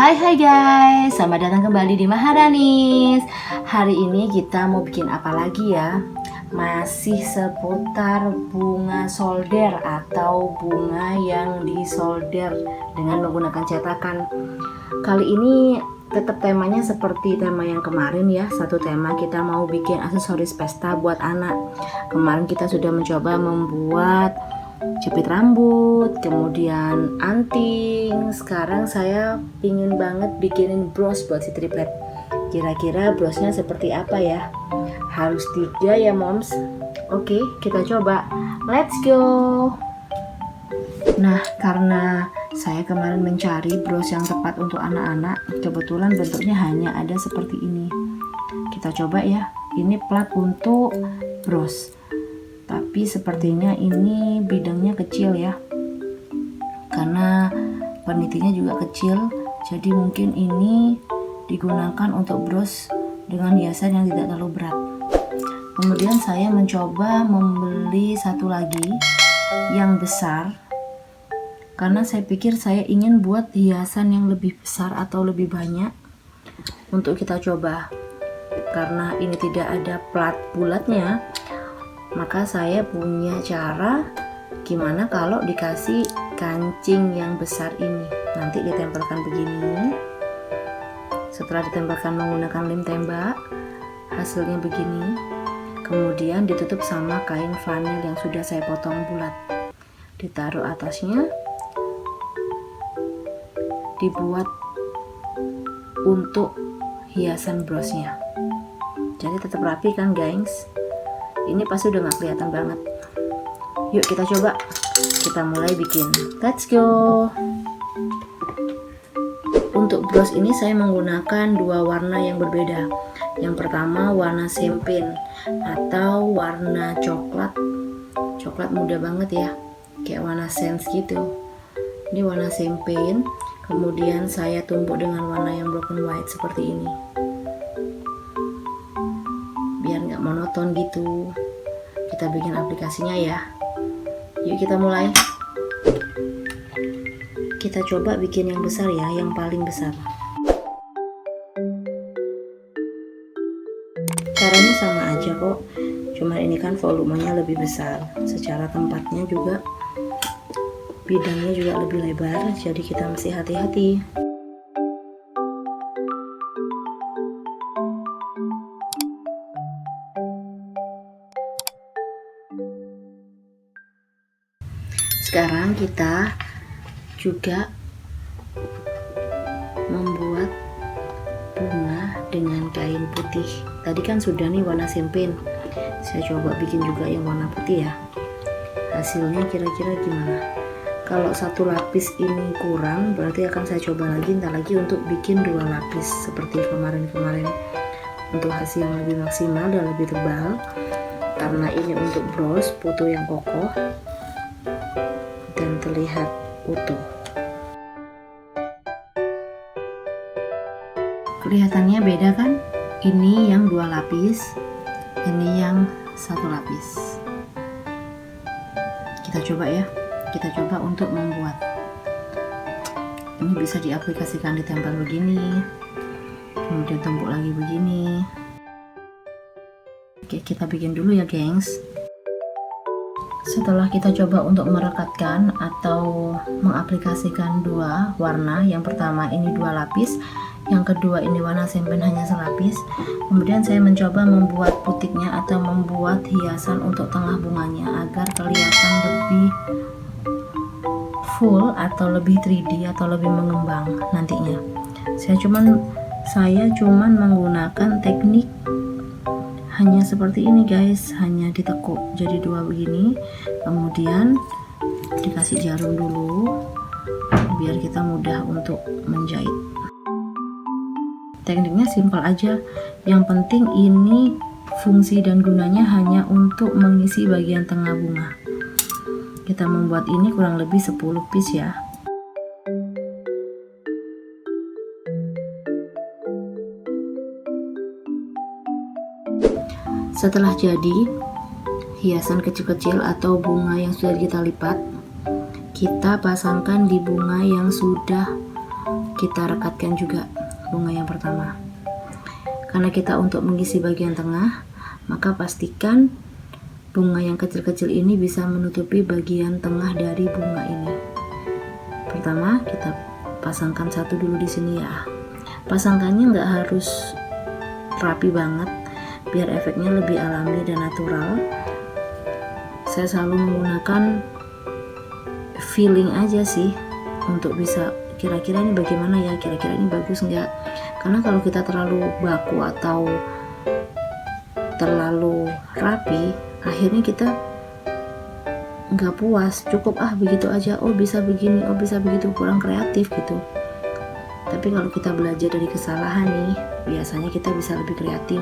Hai guys, selamat datang kembali di Maharanis. Hari ini kita mau bikin apa lagi ya? Masih seputar bunga solder atau bunga yang disolder dengan menggunakan cetakan. Kali ini tetap temanya seperti tema yang kemarin ya. Satu tema kita mau bikin aksesoris pesta buat anak. Kemarin kita sudah mencoba membuat jepit rambut, kemudian anting. Sekarang saya pingin banget bikinin bros buat si triplet. Kira-kira brosnya seperti apa ya? Harus 3 ya moms. Oke, kita coba. Let's go. Nah, karena saya kemarin mencari bros yang tepat untuk anak-anak, kebetulan bentuknya hanya ada seperti ini. Kita coba ya. Ini plat untuk bros. Tapi sepertinya ini bidangnya kecil ya, karena penitinya juga kecil, jadi mungkin ini digunakan untuk bros dengan hiasan yang tidak terlalu berat. Kemudian saya mencoba membeli satu lagi yang besar, karena saya pikir saya ingin buat hiasan yang lebih besar atau lebih banyak untuk kita coba. Karena ini tidak ada plat bulatnya, maka saya punya cara gimana kalau dikasih kancing yang besar ini. Nanti ditempelkan begini. Setelah ditempelkan menggunakan lem tembak, hasilnya begini. Kemudian ditutup sama kain flanel yang sudah saya potong bulat. Ditaruh atasnya. Dibuat untuk hiasan brosnya. Jadi tetap rapi kan guys. Ini pasti udah gak kelihatan banget. Yuk kita coba. Kita mulai bikin. Let's go. Untuk bros ini saya menggunakan 2 warna yang berbeda. Yang pertama warna champagne atau warna coklat. Coklat muda banget ya, kayak warna sense gitu. Ini warna champagne. Kemudian saya tumpuk dengan warna yang black and white seperti ini, biar nggak monoton gitu. Kita bikin aplikasinya ya. Yuk kita mulai. Kita coba bikin yang besar ya, yang paling besar. Caranya sama aja kok, cuma ini kan volumenya lebih besar. Secara tempatnya juga, bidangnya juga lebih lebar, jadi kita mesti hati-hati. Sekarang kita juga membuat bunga dengan kain putih. Tadi kan sudah nih warna champagne. Saya coba bikin juga yang warna putih ya. Hasilnya kira-kira gimana? Kalau satu lapis ini kurang, berarti akan saya coba lagi ntar lagi untuk bikin 2 lapis seperti kemarin-kemarin, untuk hasil yang lebih maksimal dan lebih tebal. Karena ini untuk bros, foto yang kokoh dan terlihat utuh. Kelihatannya beda kan? Ini yang 2 lapis, ini yang 1 lapis. Kita coba ya. Kita coba untuk membuat. Ini bisa diaplikasikan, ditempel begini, kemudian tumpuk lagi begini. Oke, kita bikin dulu ya gengs. Setelah kita coba untuk merekatkan atau mengaplikasikan 2 warna, yang pertama ini 2 lapis, yang kedua ini warna champagne hanya selapis. Kemudian saya mencoba membuat putiknya atau membuat hiasan untuk tengah bunganya agar kelihatan lebih full atau lebih 3D atau lebih mengembang nantinya. Saya cuman menggunakan teknik hanya seperti ini guys, hanya ditekuk jadi 2 begini, kemudian dikasih jarum dulu biar kita mudah untuk menjahit. Tekniknya simpel aja, yang penting ini fungsi dan gunanya hanya untuk mengisi bagian tengah bunga. Kita membuat ini kurang lebih 10 piece ya. Setelah jadi hiasan kecil-kecil atau bunga yang sudah kita lipat, kita pasangkan di bunga yang sudah kita rekatkan juga bunga yang pertama. Karena kita untuk mengisi bagian tengah, maka pastikan bunga yang kecil-kecil ini bisa menutupi bagian tengah dari bunga ini. Pertama, kita pasangkan satu dulu di sini ya. Pasangkannya nggak harus rapi banget, biar efeknya lebih alami dan natural. Saya selalu menggunakan feeling aja sih untuk bisa kira-kira ini bagaimana ya, kira-kira ini bagus nggak. Karena kalau kita terlalu baku atau terlalu rapi, akhirnya kita nggak puas, cukup begitu aja, oh bisa begini, oh bisa begitu, kurang kreatif gitu. Tapi kalau kita belajar dari kesalahan nih, biasanya kita bisa lebih kreatif,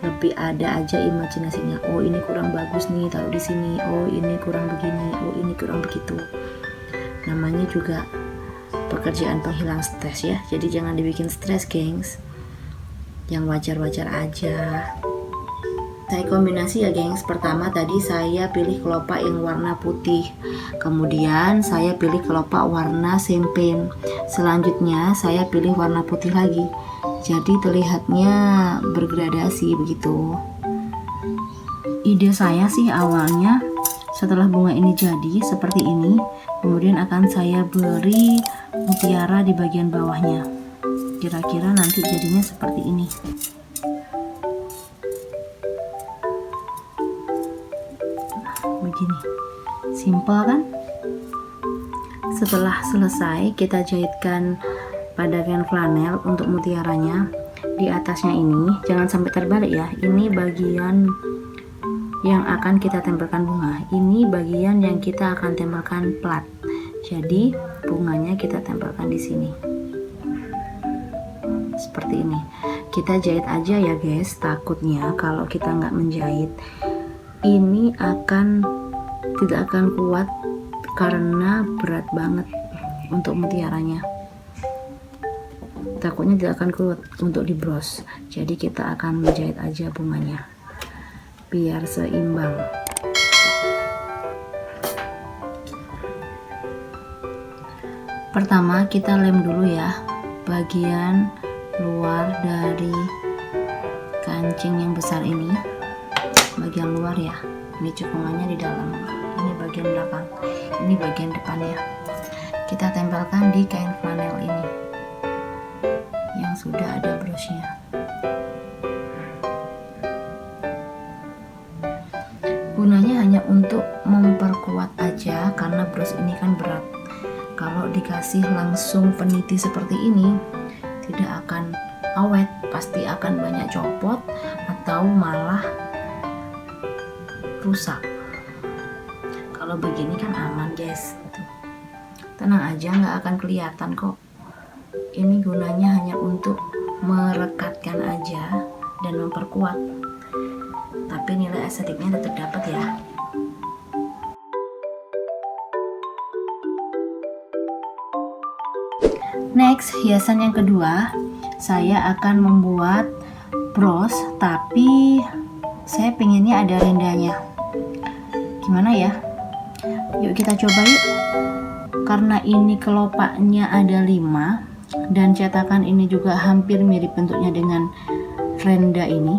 lebih ada aja imajinasinya. Oh ini kurang bagus nih, taruh di sini. Oh ini kurang begini. Oh ini kurang begitu. Namanya juga pekerjaan penghilang stres ya. Jadi jangan dibikin stres, gengs. Yang wajar-wajar aja. Saya kombinasi ya, gengs. Pertama tadi saya pilih kelopak yang warna putih. Kemudian saya pilih kelopak warna champagne. Selanjutnya saya pilih warna putih lagi. Jadi terlihatnya bergradasi begitu. Ide saya sih awalnya setelah bunga ini jadi seperti ini, kemudian akan saya beri mutiara di bagian bawahnya. Kira-kira nanti jadinya seperti ini. Begini, simple kan? Setelah selesai, kita jahitkan pada kain flanel untuk mutiaranya. Di atasnya ini jangan sampai terbalik ya. Ini bagian yang akan kita tempelkan bunga. Ini bagian yang kita akan tempelkan plat. Jadi bunganya kita tempelkan di sini. Seperti ini. Kita jahit aja ya guys. Takutnya kalau kita nggak menjahit, ini tidak akan kuat karena berat banget untuk mutiaranya. Takutnya tidak akan kuat untuk dibros. Jadi kita akan menjahit aja bunganya biar seimbang. Pertama kita lem dulu ya bagian luar dari kancing yang besar ini. Bagian luar ya, ini cekungannya di dalam, ini bagian belakang, ini bagian depannya. Kita tempelkan di kain flanel ini yang sudah ada brosnya. Gunanya hanya untuk memperkuat aja karena bros ini kan berat. Kalau dikasih langsung peniti seperti ini, tidak akan awet, pasti akan banyak copot atau malah rusak. Kalau begini kan aman guys, tenang aja, nggak akan kelihatan kok. Ini gunanya hanya untuk merekatkan aja dan memperkuat, tapi nilai estetiknya tetap dapat ya. Next, hiasan yang kedua, saya akan membuat bros, tapi saya pengennya ada rendanya. Gimana ya? Yuk kita coba yuk. Karena ini kelopaknya ada 5 dan cetakan ini juga hampir mirip bentuknya dengan renda ini,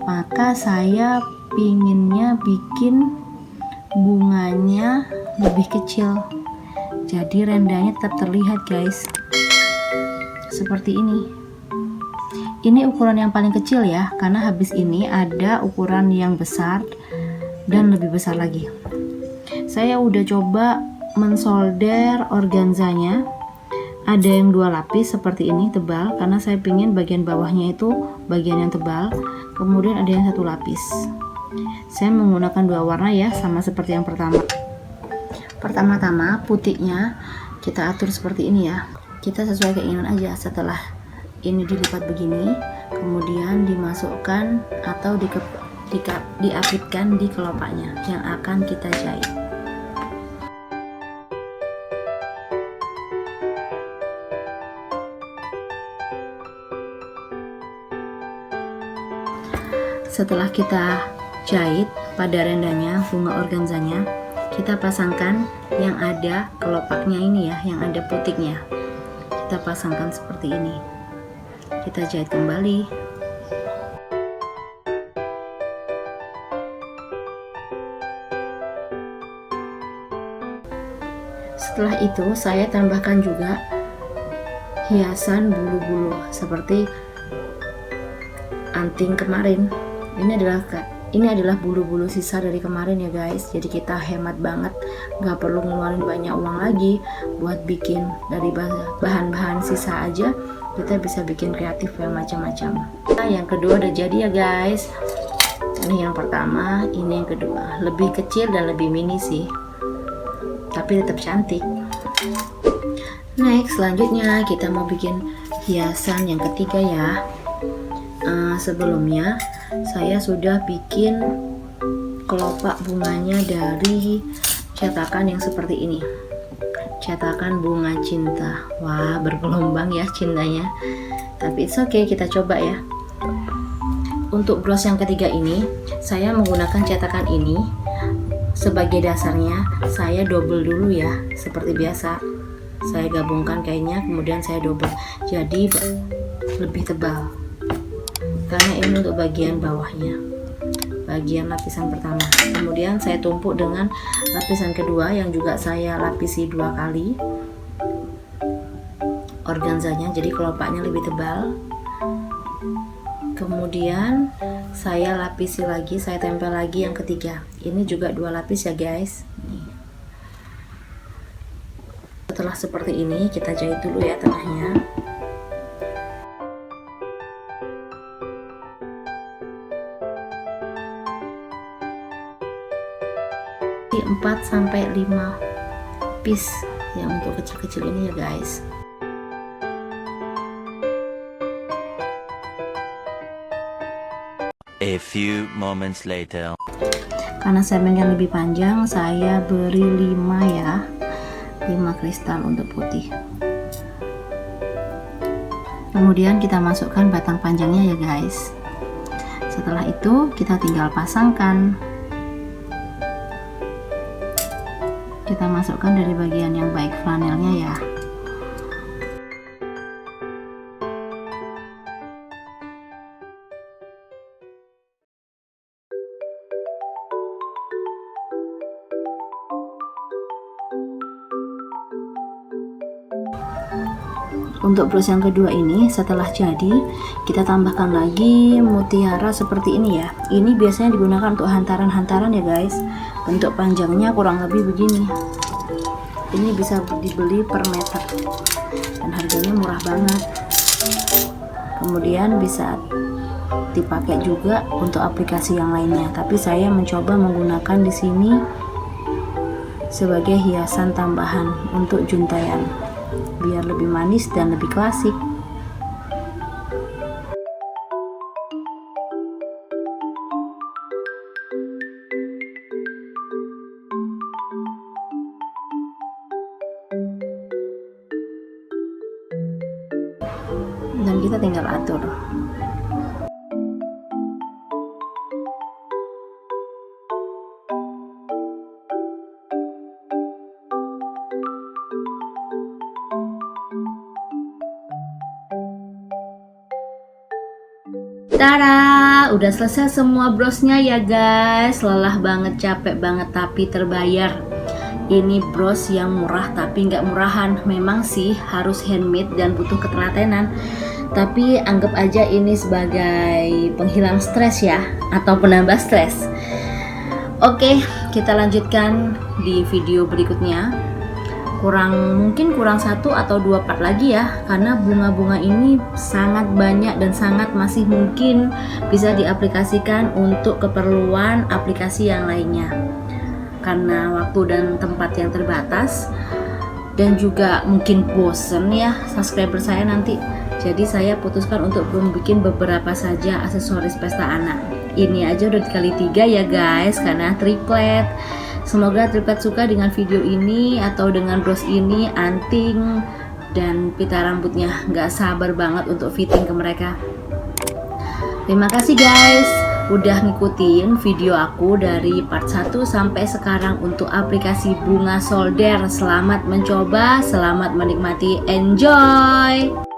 maka saya pinginnya bikin bunganya lebih kecil. Jadi rendanya tetap terlihat guys. Seperti ini. Ini ukuran yang paling kecil ya, karena habis ini ada ukuran yang besar dan lebih besar lagi. Saya udah coba mensolder organzanya. Ada yang 2 lapis seperti ini tebal, karena saya pingin bagian bawahnya itu bagian yang tebal. Kemudian ada yang 1 lapis. Saya menggunakan 2 warna ya, sama seperti yang pertama. Pertama-tama putihnya kita atur seperti ini ya. Kita sesuai keinginan aja. Setelah ini dilipat begini, kemudian dimasukkan atau diapitkan di kelopaknya yang akan kita jahit. Setelah kita jahit pada rendanya, bunga organzanya, kita pasangkan yang ada kelopaknya ini ya, yang ada putiknya. kita pasangkan seperti ini. Kita jahit kembali. Setelah itu saya tambahkan juga hiasan bulu-bulu seperti anting kemarin. Ini adalah bulu-bulu sisa dari kemarin ya guys. Jadi kita hemat banget, nggak perlu ngeluarin banyak uang lagi buat bikin dari bahan-bahan sisa aja. Kita bisa bikin kreatif yang macam-macam. Nah, yang kedua udah jadi ya guys. Ini yang pertama, ini yang kedua. Lebih kecil dan lebih mini sih, tapi tetap cantik. Next, selanjutnya kita mau bikin hiasan yang ketiga ya. Sebelumnya saya sudah bikin kelopak bunganya dari cetakan yang seperti ini, cetakan bunga cinta. Wah, bergelombang ya cintanya, tapi it's okay, kita coba ya. Untuk bros yang ketiga ini saya menggunakan cetakan ini sebagai dasarnya. Saya double dulu ya, seperti biasa saya gabungkan kainnya, kemudian saya double jadi lebih tebal, karena ini untuk bagian bawahnya, bagian lapisan pertama. Kemudian saya tumpuk dengan lapisan kedua yang juga saya lapisi 2 kali organzanya, jadi kelopaknya lebih tebal. Kemudian saya lapisi lagi, saya tempel lagi yang ketiga. Ini juga 2 lapis ya guys. Nih. Setelah seperti ini kita jahit dulu ya tengahnya. 4-5 piece yang untuk kecil-kecil ini ya guys. A few moments later. Karena segmen yang lebih panjang, saya beri 5 ya, 5 kristal untuk putih. Kemudian kita masukkan batang panjangnya ya guys. Setelah itu kita tinggal pasangkan. Kita masukkan dari bagian yang baik flanelnya ya. Untuk bros yang kedua ini setelah jadi, kita tambahkan lagi mutiara seperti ini ya. Ini biasanya digunakan untuk hantaran-hantaran ya guys. Bentuk panjangnya kurang lebih begini. Ini bisa dibeli per meter dan harganya murah banget. Kemudian bisa dipakai juga untuk aplikasi yang lainnya, tapi saya mencoba menggunakan di sini sebagai hiasan tambahan untuk juntayan, biar lebih manis dan lebih klasik. Dan kita tinggal atur. Tada, udah selesai semua brosnya ya guys. Lelah banget, capek banget, tapi terbayar. Ini bros yang murah tapi nggak murahan. Memang sih harus handmade dan butuh ketelatenan, tapi anggap aja ini sebagai penghilang stres ya, atau penambah stres. Oke, kita lanjutkan di video berikutnya. Mungkin kurang 1 atau 2 part lagi ya, karena bunga-bunga ini sangat banyak dan sangat masih mungkin bisa diaplikasikan untuk keperluan aplikasi yang lainnya. Karena waktu dan tempat yang terbatas, dan juga mungkin bosen ya subscriber saya nanti. Jadi saya putuskan untuk membuat beberapa saja aksesoris pesta anak. Ini aja udah kali 3 ya guys, karena triplet. Semoga triplet suka dengan video ini atau dengan bros ini, anting dan pita rambutnya. Nggak sabar banget untuk fitting ke mereka. Terima kasih guys. udah ngikutin video aku dari part 1 sampai sekarang untuk aplikasi Bunga Solder. Selamat mencoba, selamat menikmati, enjoy!